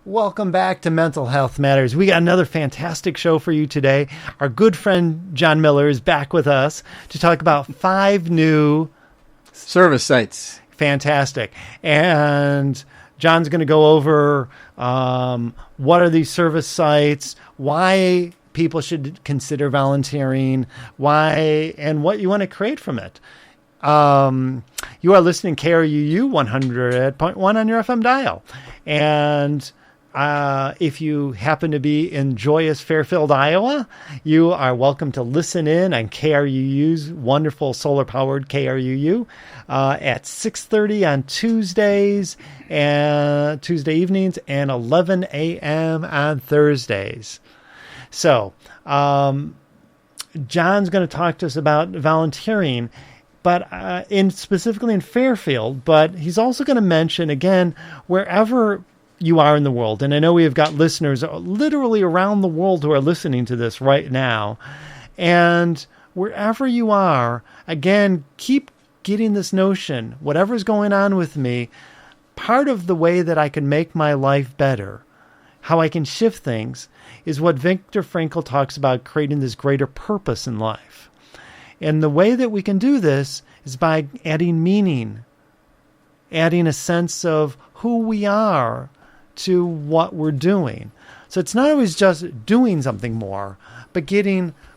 Welcome back to Mental Health Matters. We got another fantastic show for you today. Our good friend John Miller is back with us to talk about 5 new service sites. Fantastic. And John's going to go over what are these service sites, why people should consider volunteering, why, and what you want to create from it. You are listening to KRUU 100.1 on your FM dial. And if you happen to be in joyous Fairfield, Iowa, you are welcome to listen in on KRUU's wonderful solar-powered KRUU at 6:30 on Tuesdays and Tuesday evenings and 11 a.m. on Thursdays. So John's going to talk to us about volunteering, but specifically in Fairfield. But he's also going to mention, again, wherever you are in the world. And I know we have got listeners literally around the world who are listening to this right now. And wherever you are, again, keep getting this notion, whatever's going on with me, part of the way that I can make my life better, how I can shift things, is what Viktor Frankl talks about, creating this greater purpose in life. And the way that we can do this is by adding meaning, adding a sense of who we are to what we're doing. So it's not always just doing something more, but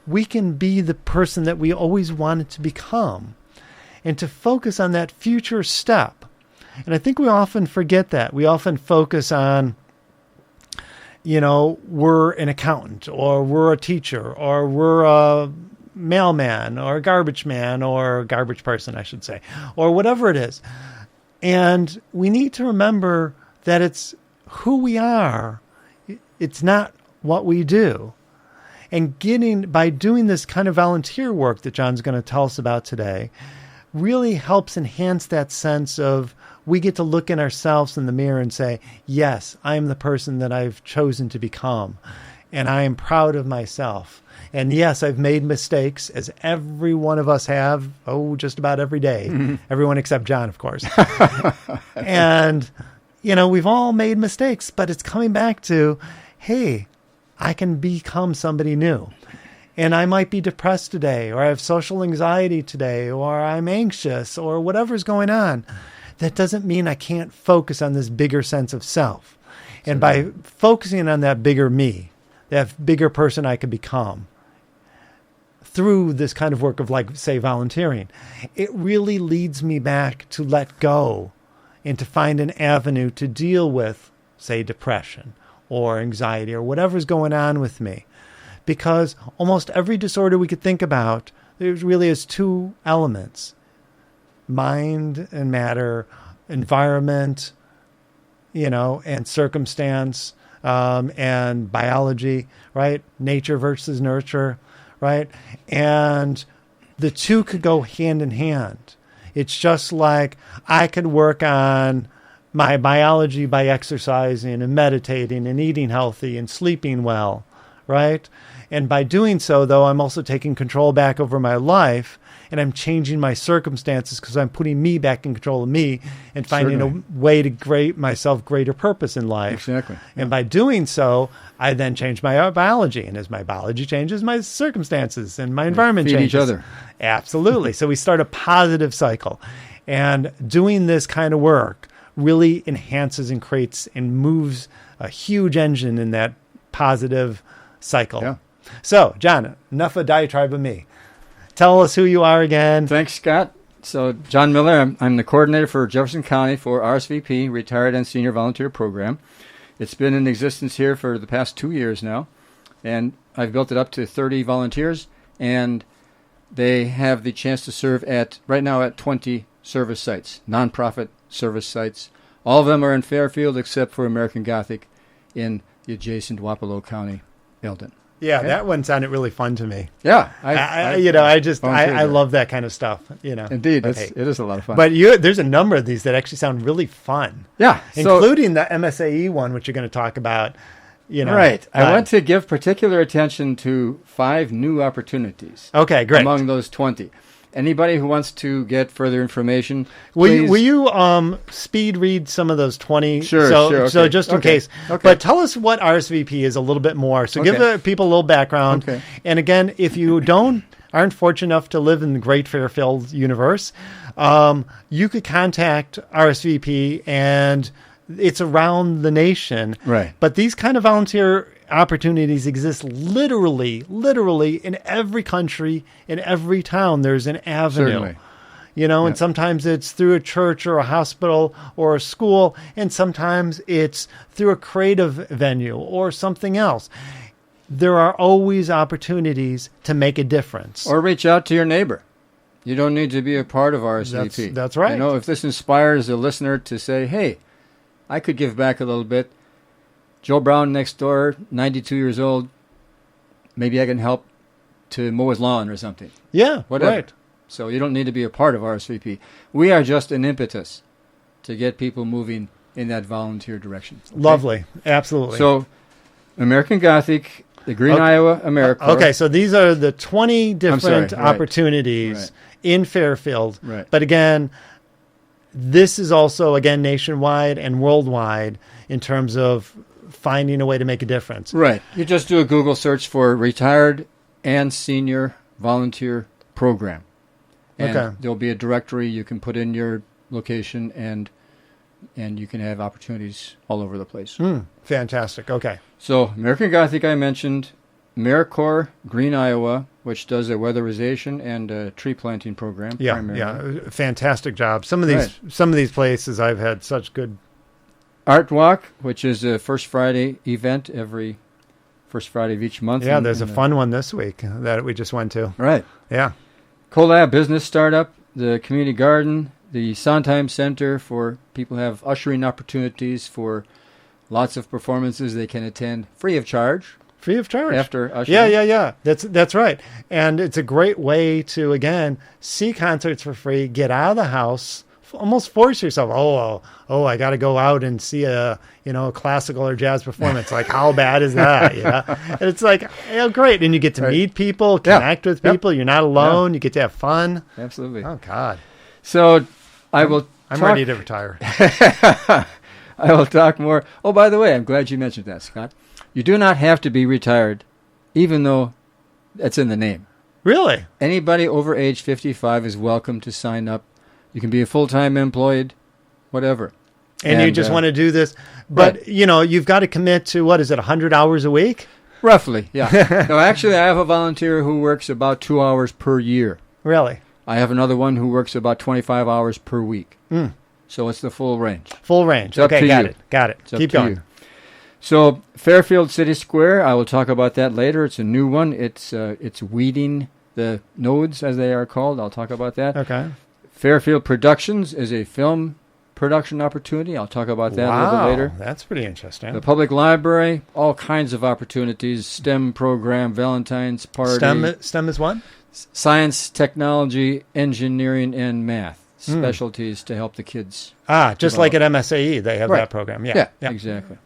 we can be the person that we always wanted to become, and to focus on that future step. And I think we often forget that. We often focus on, we're an accountant, or we're a teacher, or we're a mailman, or a garbage man, or garbage person, I should say, or whatever it is. And we need to remember that it's who we are. It's not what we do. And by doing this kind of volunteer work that John's going to tell us about today, really helps enhance that sense of we get to look in ourselves in the mirror and say, yes, I am the person that I've chosen to become. And I am proud of myself. And yes, I've made mistakes, as every one of us have, just about every day. Mm-hmm. Everyone except John, of course. And we've all made mistakes, but it's coming back to, hey, I can become somebody new. And I might be depressed today, or I have social anxiety today, or I'm anxious, or whatever's going on. That doesn't mean I can't focus on this bigger sense of self. And by focusing on that bigger me, that bigger person I could become, through this kind of work of, like, say, volunteering, it really leads me back to let go and to find an avenue to deal with, say, depression or anxiety or whatever's going on with me. Because almost every disorder we could think about, there really is 2 elements: mind and matter, environment, and circumstance, and biology, right? Nature versus nurture, right? And the 2 could go hand in hand. It's just like I could work on my biology by exercising and meditating and eating healthy and sleeping well, right? And by doing so, though, I'm also taking control back over my life, and I'm changing my circumstances because I'm putting me back in control of me and finding a way to create myself greater purpose in life. Exactly. And by doing so, I then change my biology. And as my biology changes, my circumstances and my environment feed changes. Each other. Absolutely. So we start a positive cycle. And doing this kind of work really enhances and creates and moves a huge engine in that positive cycle. Yeah. So, John, enough of a diatribe of me. Tell us who you are again. Thanks, Scott. So, John Miller, I'm the coordinator for Jefferson County for RSVP, Retired and Senior Volunteer Program. It's been in existence here for the past 2 years now, and I've built it up to 30 volunteers, and they have the chance to serve right now at 20 service sites, nonprofit service sites. All of them are in Fairfield except for American Gothic in the adjacent Wapello County, Eldon. Yeah, okay. That one sounded really fun to me. Yeah. I love that kind of stuff, Indeed, it is a lot of fun. But there's a number of these that actually sound really fun. Yeah. Including the MSAE one, which you're going to talk about, Right. I want to give particular attention to 5 new opportunities. Okay, great. Among those 20. anybody who wants to get further information, will you speed read some of those 20? Sure, so okay. just in case. Okay. But tell us what RSVP is a little bit more. So give the people a little background. Okay. And again, if you aren't fortunate enough to live in the great Fairfield universe, you could contact RSVP, and it's around the nation. Right. But these kind of volunteer opportunities exist literally in every country, in every town. There's an avenue. Certainly. And sometimes it's through a church or a hospital or a school, and sometimes it's through a creative venue or something else. There are always opportunities to make a difference. Or reach out to your neighbor. You don't need to be a part of RSVP. That's right. If this inspires a listener to say, hey, I could give back a little bit. Joe Brown next door, 92 years old, maybe I can help to mow his lawn or something. Yeah, whatever. Right. So you don't need to be a part of RSVP. We are just an impetus to get people moving in that volunteer direction. Okay? Lovely. Absolutely. So American Gothic, the Green Iowa AmeriCorps. Okay, so these are the 20 different opportunities in Fairfield. Right. But again, this is also, again, nationwide and worldwide in terms of finding a way to make a difference. Right. You just do a Google search for retired and senior volunteer program. And there'll be a directory. You can put in your location, and you can have opportunities all over the place. Fantastic. Okay. So American Gothic, I mentioned. AmeriCorps, Green Iowa, which does a weatherization and a tree planting program. Yeah, fantastic job. Some of these places I've had such good. Art Walk, which is a First Friday event every first Friday of each month. Yeah, there's a fun one this week that we just went to. Right. Yeah. Collab Business Startup, the Community Garden, the Sondheim Center for people who have ushering opportunities for lots of performances they can attend free of charge. Free of charge. After ushering. Yeah. That's right. And it's a great way to, again, see concerts for free, get out of the house, almost force yourself. Oh, I got to go out and see a classical or jazz performance. Like, how bad is that? And it's like, great. And you get to meet people, connect with people. You're not alone. You get to have fun. Absolutely. Oh, God. So I'm ready to retire. I will talk more. Oh, by the way, I'm glad you mentioned that, Scott. You do not have to be retired, even though that's in the name. Really? Anybody over age 55 is welcome to sign up. You can be a full-time employed, whatever. And you just want to do this. But, you've got to commit to, 100 hours a week? Roughly, yeah. No, actually, I have a volunteer who works about 2 hours per year. Really? I have another one who works about 25 hours per week. So it's the full range. Full range. It's Okay, got it. Keep going. You. So Fairfield City Square, I will talk about that later. It's a new one. It's weeding the nodes, as they are called. I'll talk about that. Okay. Fairfield Productions is a film production opportunity. I'll talk about that a little bit later. That's pretty interesting. The public library, all kinds of opportunities. STEM program, Valentine's party. STEM is what? Science, technology, engineering, and math. Specialties to help the kids. Just like at MSAE, they have that program. Yeah, exactly.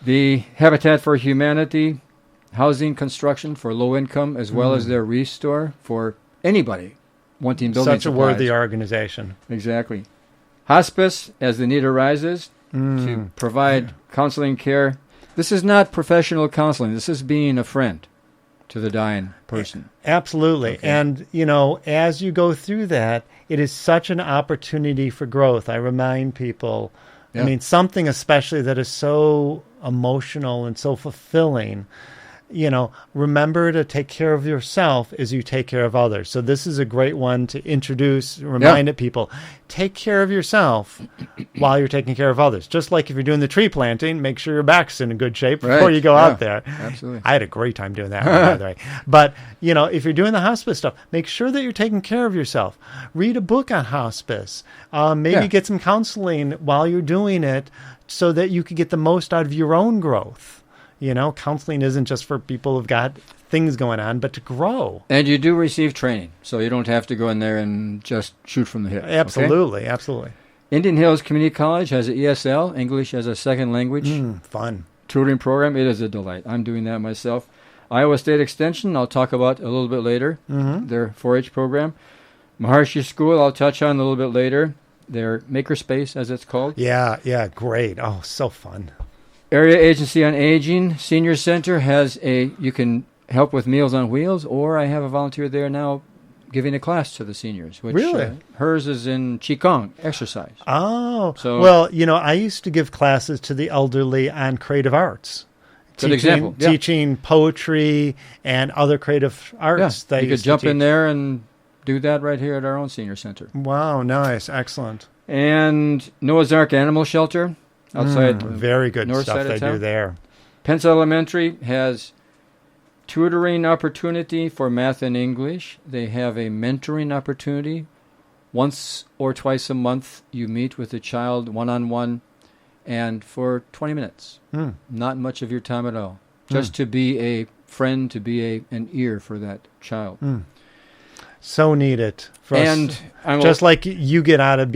The Habitat for Humanity, housing construction for low income, as well as their restore for anybody wanting building supplies. Such a worthy organization. Exactly. Hospice, as the need arises, to provide counseling care. This is not professional counseling. This is being a friend to the dying person. Absolutely. Okay. And, as you go through that, it is such an opportunity for growth. I remind people, something especially that is so emotional and so fulfilling, remember to take care of yourself as you take care of others. So this is a great one to introduce, remind people, take care of yourself while you're taking care of others. Just like if you're doing the tree planting, make sure your back's in a good shape before you go out there. Absolutely. I had a great time doing that, by the way. But, if you're doing the hospice stuff, make sure that you're taking care of yourself. Read a book on hospice. Maybe get some counseling while you're doing it so that you can get the most out of your own growth. Counseling isn't just for people who've got things going on, but to grow. And you do receive training, so you don't have to go in there and just shoot from the hip. Absolutely, absolutely. Indian Hills Community College has an ESL, English as a second language. Fun. Tutoring program. It is a delight. I'm doing that myself. Iowa State Extension, I'll talk about a little bit later, their 4-H program. Maharshi School, I'll touch on a little bit later, their makerspace, as it's called. Yeah, great. Oh, so fun. Area Agency on Aging Senior Center has you can help with Meals on Wheels, or I have a volunteer there now giving a class to the seniors. Which, really? Hers is in Qigong, exercise. Oh, so, well, I used to give classes to the elderly on creative arts. Good example. Yeah. Teaching poetry and other creative arts. Yeah. You could jump in there and do that right here at our own senior center. Wow, nice. Excellent. And Noah's Ark Animal Shelter outside. Very good north stuff side they of town. do there. Pence Elementary has tutoring opportunity for math and English. They have a mentoring opportunity. Once or twice a month, you meet with a child one-on-one and for 20 minutes. Not much of your time at all. Just to be a friend, to be an ear for that child. So needed for us. Just like you get out of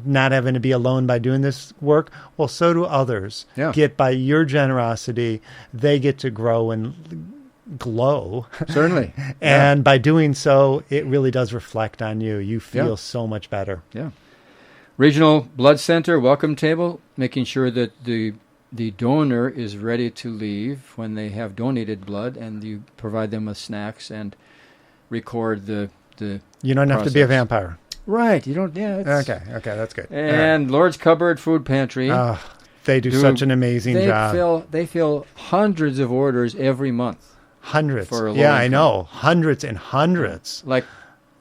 not having to be alone by doing this work, well, so do others. Yeah. Get by your generosity, they get to grow and glow. Certainly. And by doing so, it really does reflect on you. You feel so much better. Yeah. Regional Blood Center welcome table, making sure that the donor is ready to leave when they have donated blood, and you provide them with snacks and record the You don't have to be a process. vampire. Right. You don't. Yeah. Okay, that's good. And Lord's Cupboard Food Pantry. They do such an amazing job. They fill hundreds of orders every month. Hundreds. For a I know. Hundreds and hundreds. Like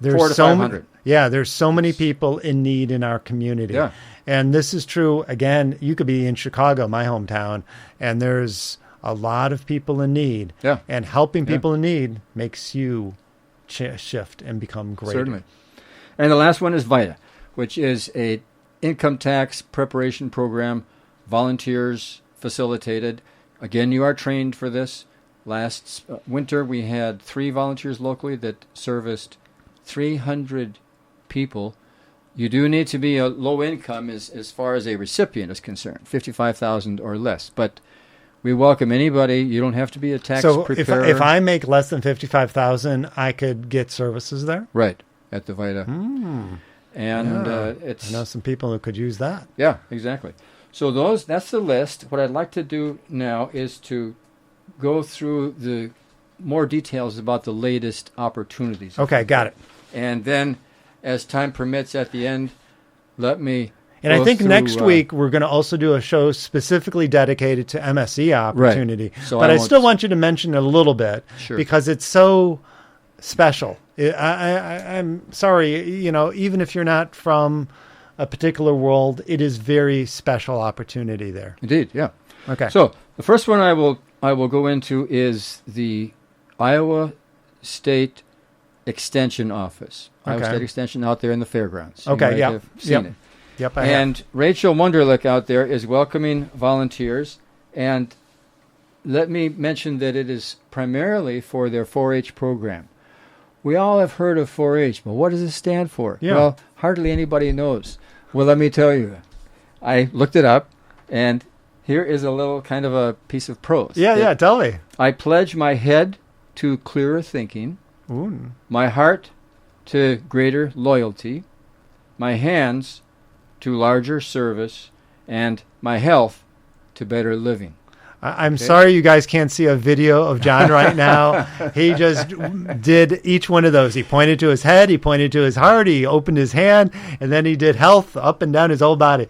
there's 400 to 500. There's so many people in need in our community. Yeah. And this is true. Again, you could be in Chicago, my hometown, and there's a lot of people in need. Yeah. And helping people in need makes you shift and become greater. Certainly. And the last one is VITA, which is a income tax preparation program, volunteers facilitated. Again, you are trained for this. Last winter, we had 3 volunteers locally that serviced 300 people. You do need to be a low income as far as a recipient is concerned, $55,000 or less. But we welcome anybody. You don't have to be a tax preparer. If I make less than $55,000, I could get services there? Right, at the VITA. And I know some people who could use that. Yeah, exactly. So that's the list. What I'd like to do now is to go through the more details about the latest opportunities. Okay, got it. And then, as time permits at the end, let me And I think next week we're going to also do a show specifically dedicated to MSE opportunity. Right. So but I still want you to mention it a little bit because it's so special. I'm sorry, even if you're not from a particular world, it is very special opportunity there. Indeed, yeah. Okay. So the first one I will go into is the Iowa State Extension Office. Iowa State Extension out there in the fairgrounds. Okay, you might have seen it. Yep, I have. And Rachel Wunderlich out there is welcoming volunteers. And let me mention that it is primarily for their 4-H program. We all have heard of 4-H, but what does it stand for? Yeah. Well, hardly anybody knows. Well, let me tell you. I looked it up, and here is a little kind of a piece of prose. Yeah, tell me. I pledge my head to clearer thinking, my heart to greater loyalty, my hands to larger service, and my health to better living. I'm sorry you guys can't see a video of John right now. He just did each one of those. He pointed to his head, he pointed to his heart, he opened his hand, and then he did health up and down his whole body.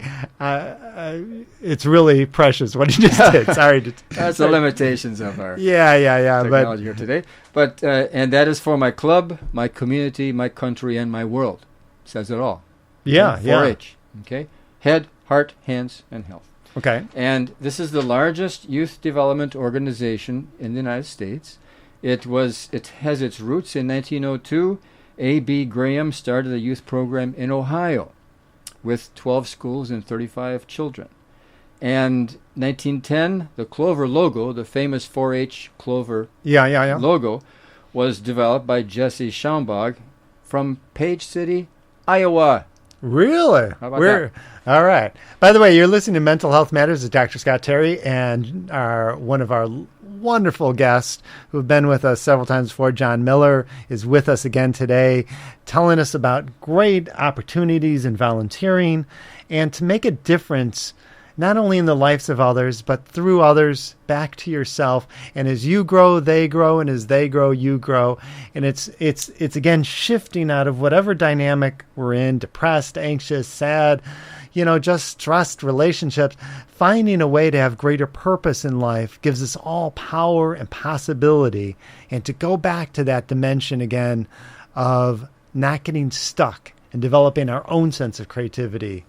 It's really precious what he just did. Sorry. That's the limitations of our But technology here today. But and that is for my club, my community, my country, and my world. Says it all. 4-H. Okay? Head, heart, hands, and health. Okay. And this is the largest youth development organization in the United States. It has its roots in 1902. A.B. Graham started a youth program in Ohio with 12 schools and 35 children. And 1910, the Clover logo, the famous 4-H Clover logo, was developed by Jesse Schaumbach from Page City, Iowa. Really? How about that? All right. By the way, you're listening to Mental Health Matters with Dr. Scott Terry and one of our wonderful guests who have been with us several times before, John Miller, is with us again today, telling us about great opportunities in volunteering and to make a difference not only in the lives of others, but through others back to yourself. And as you grow, they grow, and as they grow, you grow. And it's again shifting out of whatever dynamic we're in, depressed, anxious, sad, just stressed relationships. Finding a way to have greater purpose in life gives us all power and possibility, and to go back to that dimension again of not getting stuck and developing our own sense of creativity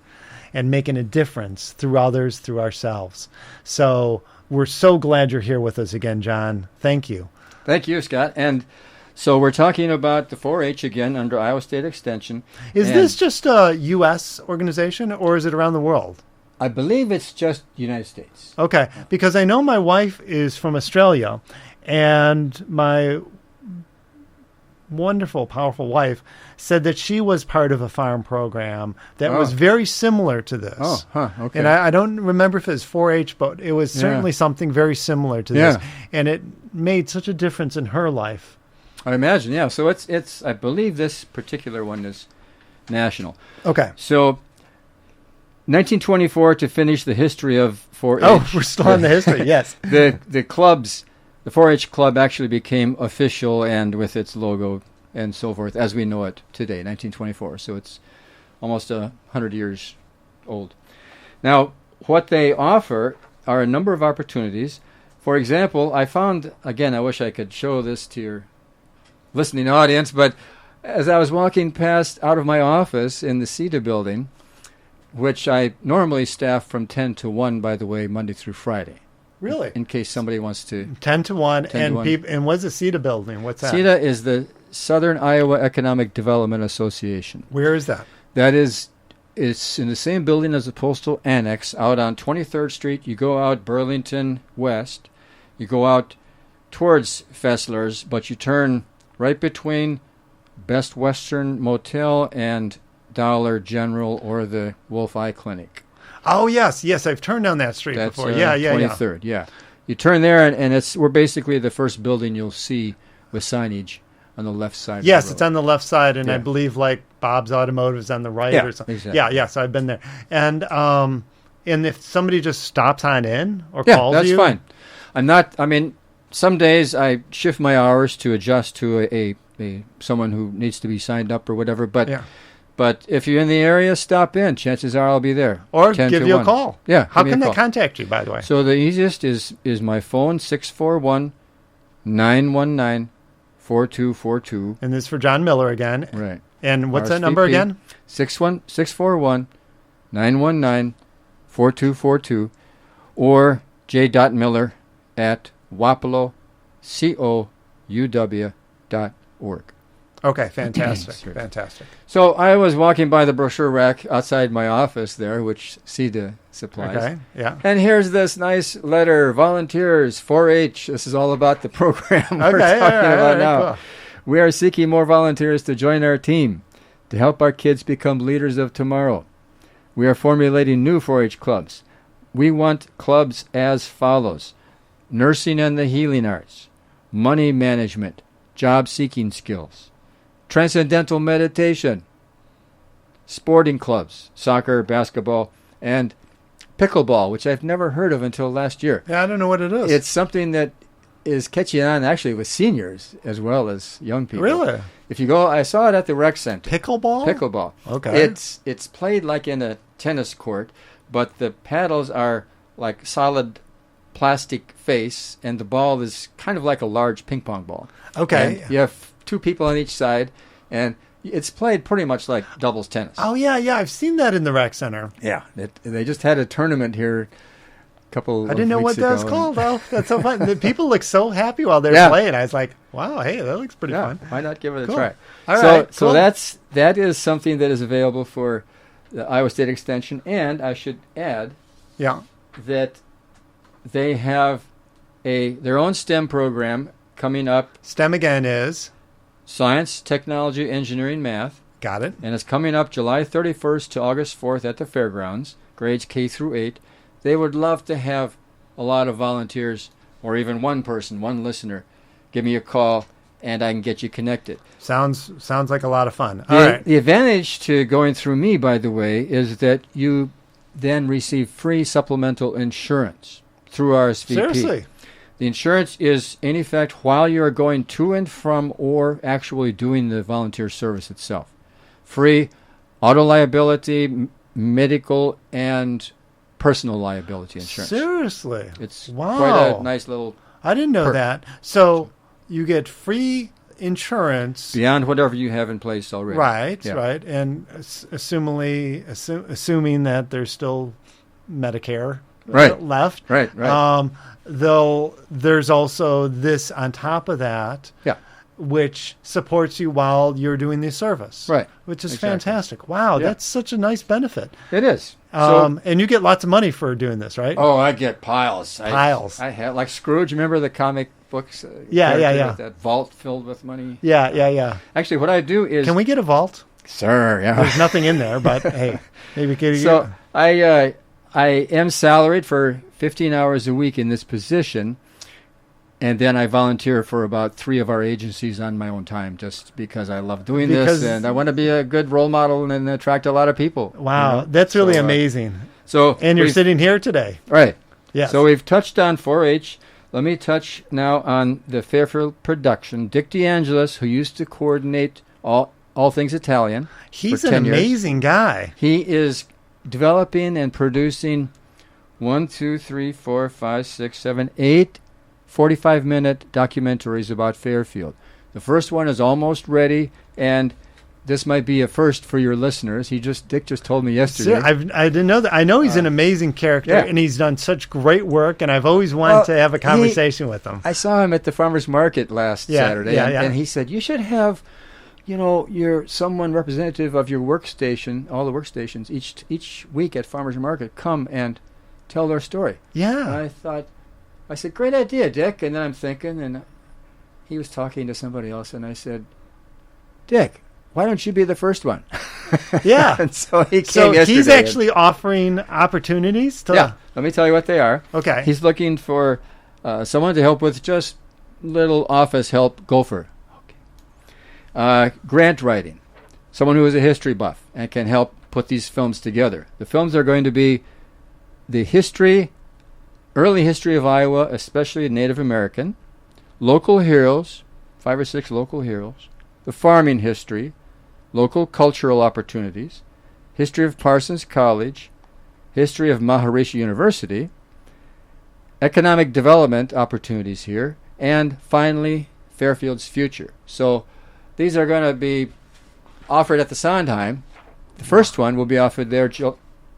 and making a difference through others, through ourselves. So we're so glad you're here with us again, John. Thank you. Thank you, Scott. And so we're talking about the 4-H again under Iowa State Extension. Is this just a U.S. organization, or is it around the world? I believe it's just United States. Okay, because I know my wife is from Australia, and my wonderful, powerful wife said that she was part of a farm program that was very similar to this. Oh, okay. And I don't remember if it was 4-H, but it was certainly something very similar to this. And it made such a difference in her life. I imagine, yeah. So it's I believe this particular one is national. Okay. So 1924 to finish the history of 4-H. Oh, we're still on the history, yes. The clubs, the 4-H club actually became official and with its logo and so forth as we know it today, 1924. So it's almost 100 years old. Now, what they offer are a number of opportunities. For example, I found, again, I wish I could show this to your listening audience, but as I was walking past out of my office in the CETA building, which I normally staff from 10 to 1, by the way, Monday through Friday. Really? In case somebody wants to. 10 to 1. 10 to 1. And what's the CETA building? What's that? CETA is the Southern Iowa Economic Development Association. Where is that? That is, it's in the same building as the Postal Annex out on 23rd Street. You go out Burlington West. You go out towards Fessler's, but you turn right between Best Western Motel and Dollar General or the Wolf Eye Clinic. Oh, yes. Yes, I've turned down that street That's, before. Yeah. 23rd, yeah. You turn there, and we're basically the first building you'll see with signage on the left side. Yes, of the road. it's on the left side, and Yeah. I believe like Bob's Automotive is on the right or something. Exactly. Yeah, yes, I've been there. And if somebody just stops on in or calls that's you, fine. Some days I shift my hours to adjust to a someone who needs to be signed up or whatever, but if you're in the area, stop in. Chances are I'll be there. or 10 give to you 1. a call. Yeah. How give me can a they call. contact you, by the way? So the easiest is my phone, 641-919-4242. And this is for John Miller again. Right. And what's that RSVP, number again? 641-919-4242, or j.miller at wapello.couw.org. Okay, fantastic. Sure. Fantastic. So I was walking by the brochure rack outside my office there, which CETA supplies. Okay, yeah. And here's this nice letter, volunteers, 4-H. This is all about the program we're Okay, talking about now. cool. We are seeking more volunteers to join our team to help our kids become leaders of tomorrow. We are formulating new 4-H clubs. We want clubs as follows: nursing and the healing arts, money management, job-seeking skills, transcendental meditation, sporting clubs, soccer, basketball, and pickleball, which I've never heard of until last year. Yeah, I don't know what it is. It's something that is catching on actually with seniors as well as young people. Really? If you go, I saw it at the rec center. Pickleball? Pickleball. Okay. It's played like in a tennis court, but the paddles are like solid plastic face, and the ball is kind of like a large ping pong ball. Okay. And you have two people on each side, and it's played pretty much like doubles tennis. Oh, yeah. I've seen that in the rec center. Yeah. They just had a tournament here a couple of I didn't know weeks what that's ago, called, though. That's so fun. The people look so happy while they're playing. I was like, wow, hey, that looks pretty Yeah, fun. why not give it a Cool. try? All so, right, so cool. that is something that is available for the Iowa State Extension, and I should add Yeah. that they have their own STEM program coming up: STEM again is? science, technology, engineering, math, Got it. And it's coming up July 31st to August 4th at the fairgrounds, grades K through 8. They would love to have a lot of volunteers, or even one person, one listener. Give me a call, and I can get you connected. Sounds like a lot of fun. All right. The advantage to going through me, by the way, is that you then receive free supplemental insurance through RSVP. Seriously? The insurance is in effect while you are going to and from or actually doing the volunteer service itself. Free auto liability, medical, and personal liability insurance. Seriously? It's wow. quite a nice little I didn't know perk. that. So you get free insurance. Beyond whatever you have in place already. Right, Yeah. right. And assuming that there's still Medicare left. Right. Though there's also this on top of that, Yeah. which supports you while you're doing the service. Right. Which is Exactly. fantastic. Wow, Yeah. that's such a nice benefit. It is. And you get lots of money for doing this, right? Oh, I get piles. Piles. I have, like Scrooge. Remember the comic books? Yeah. With that vault filled with money. Yeah. Actually, what I do is. Can we get a vault? Sir, yeah. There's nothing in there, but hey, maybe we could. So I am salaried for 15 hours a week in this position, and then I volunteer for about 3 of our agencies on my own time, just because I love doing this, and I want to be a good role model and attract a lot of people. Wow, you know? that's really amazing. And you're sitting here today. Right. Yes. So we've touched on 4-H. Let me touch now on the Fairfield production. Dick DeAngelis, who used to coordinate all things Italian. He's for an 10 years. amazing guy. He is developing and producing 1, 2, 3, 4, 5, 6, 7, 8 45-minute documentaries about Fairfield. The first one is almost ready, and this might be a first for your listeners. Dick just told me yesterday. I didn't know that. I know he's an amazing character, yeah. and he's done such great work, and I've always wanted to have a conversation with him. I saw him at the farmer's market last Saturday, and he said, you should have, you're someone representative of your workstation, all the workstations, each week at farmer's market, come and tell their story. Yeah. And I said, great idea, Dick. And then I'm thinking, and he was talking to somebody else, and I said, Dick, why don't you be the first one? Yeah. And so he came So yesterday. he's actually offering opportunities to... Yeah. Let me tell you what they are. Okay. He's looking for someone to help with just little office help. Gopher. Okay. Grant writing. Someone who is a history buff and can help put these films together. The films are going to be the early history of Iowa, especially Native American, local heroes, 5 or 6 local heroes, the farming history, local cultural opportunities, history of Parsons College, history of Maharishi University, economic development opportunities here, and finally, Fairfield's future. So these are going to be offered at the Sondheim. The first one will be offered there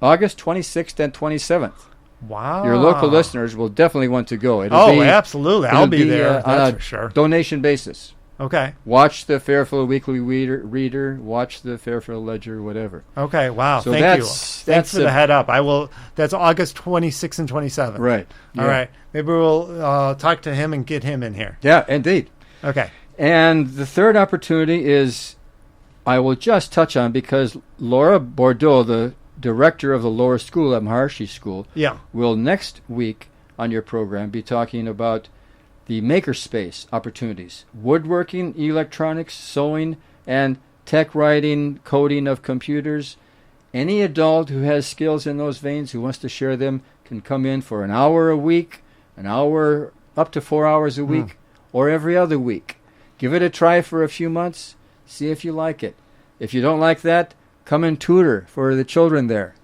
August 26th and 27th. Wow. Your local listeners will definitely want to go. Absolutely. I'll be there. On That's a for sure. donation basis. Okay. Watch the Fairfield Weekly Reader, watch the Fairfield Ledger, whatever. Okay. Wow. So Thank you. that's Thanks for the head up. I will. That's August 26th and 27th. Right. All right. Maybe we'll talk to him and get him in here. Yeah, indeed. Okay. And the third opportunity is, I will just touch on, because Laura Bordeaux, the director of the lower school at Maharishi School, will next week on your program be talking about the makerspace opportunities, woodworking, electronics, sewing, and tech writing, coding of computers. Any adult who has skills in those veins who wants to share them can come in for an hour a week, an hour up to 4 hours a week, or every other week. Give it a try for a few months. See if you like it. If you don't like that, come and tutor for the children there,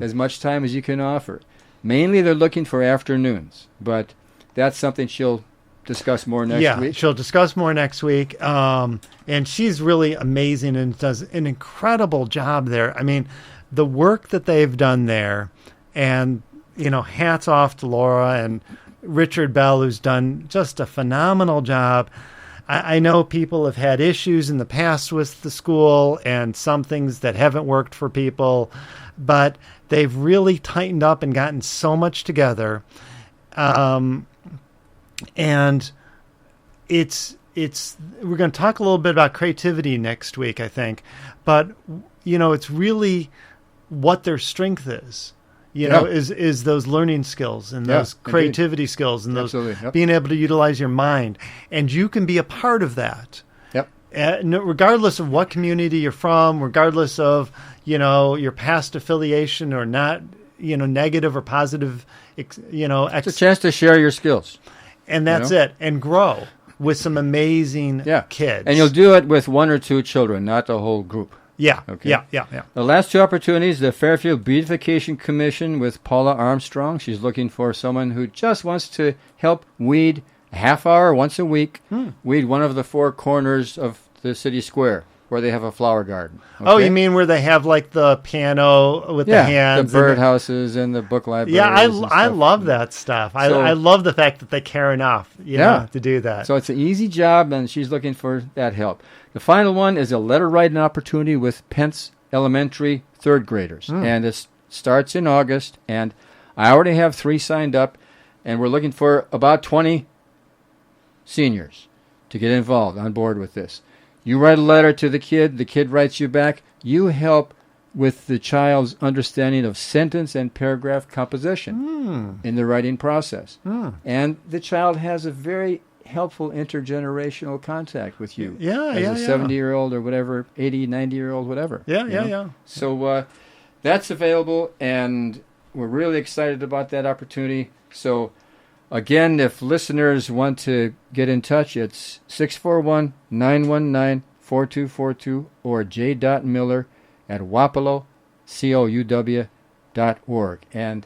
as much time as you can offer. Mainly they're looking for afternoons, but that's something she'll discuss more next week. She'll discuss more next week. And she's really amazing and does an incredible job there. I mean, the work that they've done there, and, hats off to Laura and Richard Bell, who's done just a phenomenal job. I know people have had issues in the past with the school and some things that haven't worked for people, but they've really tightened up and gotten so much together. And it's we're going to talk a little bit about creativity next week, I think, but it's really what their strength is. Is those learning skills and those creativity skills and those being able to utilize your mind, and you can be a part of that. Regardless of what community you're from, regardless of your past affiliation or not, negative or positive, it's a chance to share your skills, and that's it, and grow with some amazing kids. And you'll do it with one or two children, not the whole group. Yeah. The last two opportunities: the Fairfield Beautification Commission with Paula Armstrong. She's looking for someone who just wants to help weed a half hour once a week, weed one of the four corners of the city square where they have a flower garden. Okay? Oh, you mean where they have like the piano with the hands? The birdhouses and the book libraries. Yeah, I love that stuff. I love the fact that they care enough to do that. So it's an easy job, and she's looking for that help. The final one is a letter writing opportunity with Pence Elementary third graders. And it starts in August, and I already have 3 signed up, and we're looking for about 20 seniors to get involved on board with this. You write a letter to the kid writes you back. You help with the child's understanding of sentence and paragraph composition in the writing process. And the child has a very helpful intergenerational contact with you. As a 70-year-old or whatever, 80, 90-year-old, whatever. Yeah. So that's available, and we're really excited about that opportunity. So again, if listeners want to get in touch, it's 641-919-4242 or j.miller@wapello.org. And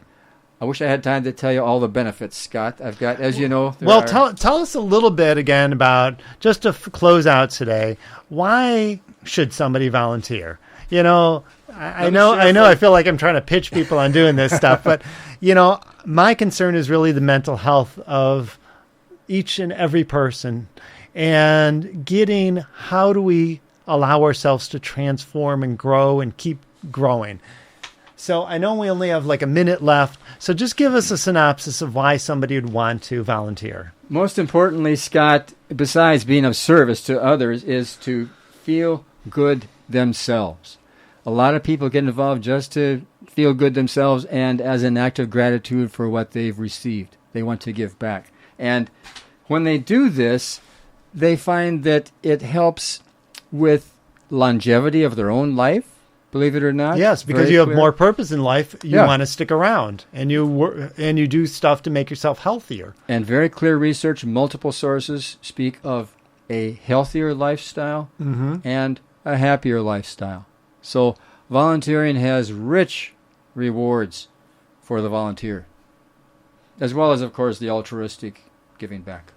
I wish I had time to tell you all the benefits, Scott. I've got, as you know... Tell us a little bit again about, just to close out today, why should somebody volunteer? I know. I feel like I'm trying to pitch people on doing this stuff, but my concern is really the mental health of each and every person, and getting how do we allow ourselves to transform and grow and keep growing. So I know we only have like a minute left, so just give us a synopsis of why somebody would want to volunteer. Most importantly, Scott, besides being of service to others, is to feel good themselves. A lot of people get involved just to feel good themselves and as an act of gratitude for what they've received. They want to give back. And when they do this, they find that it helps with longevity of their own life, believe it or not. Yes, because you have more purpose in life. You want to stick around, and you do stuff to make yourself healthier. And very clear research, multiple sources speak of a healthier lifestyle and a happier lifestyle. So volunteering has rich rewards for the volunteer, as well as, of course, the altruistic giving back.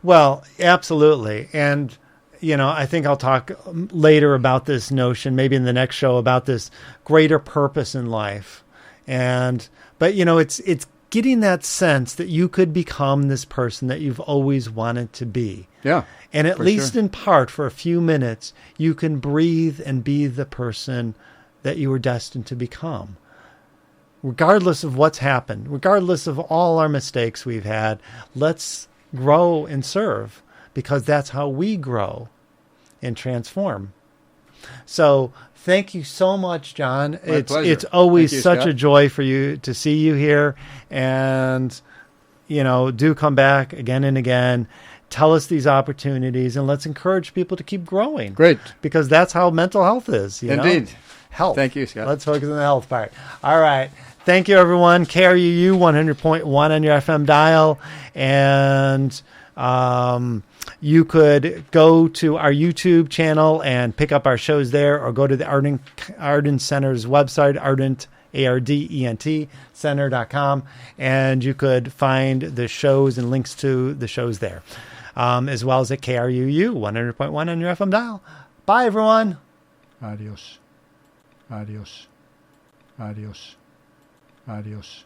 Well, absolutely. And, I think I'll talk later about this notion, maybe in the next show, about this greater purpose in life. But it's getting that sense that you could become this person that you've always wanted to be. Yeah. And at least in part, for a few minutes, you can breathe and be the person that you were destined to become. Regardless of what's happened, regardless of all our mistakes we've had, let's grow and serve, because that's how we grow and transform. So thank you so much, John. It's always such a joy for you to see you here, and do come back again and again. Tell us these opportunities, and let's encourage people to keep growing. Great. Because that's how mental health is. Indeed. Health. Thank you, Scott. Let's focus on the health part. All right. Thank you, everyone. KRUU 100.1 on your FM dial. And you could go to our YouTube channel and pick up our shows there, or go to the Ardent Center's website, Ardent, ARDENT, center.com, and you could find the shows and links to the shows there, as well as at KRUU 100.1 on your FM dial. Bye, everyone. Adios. Adios. Adios. Adios.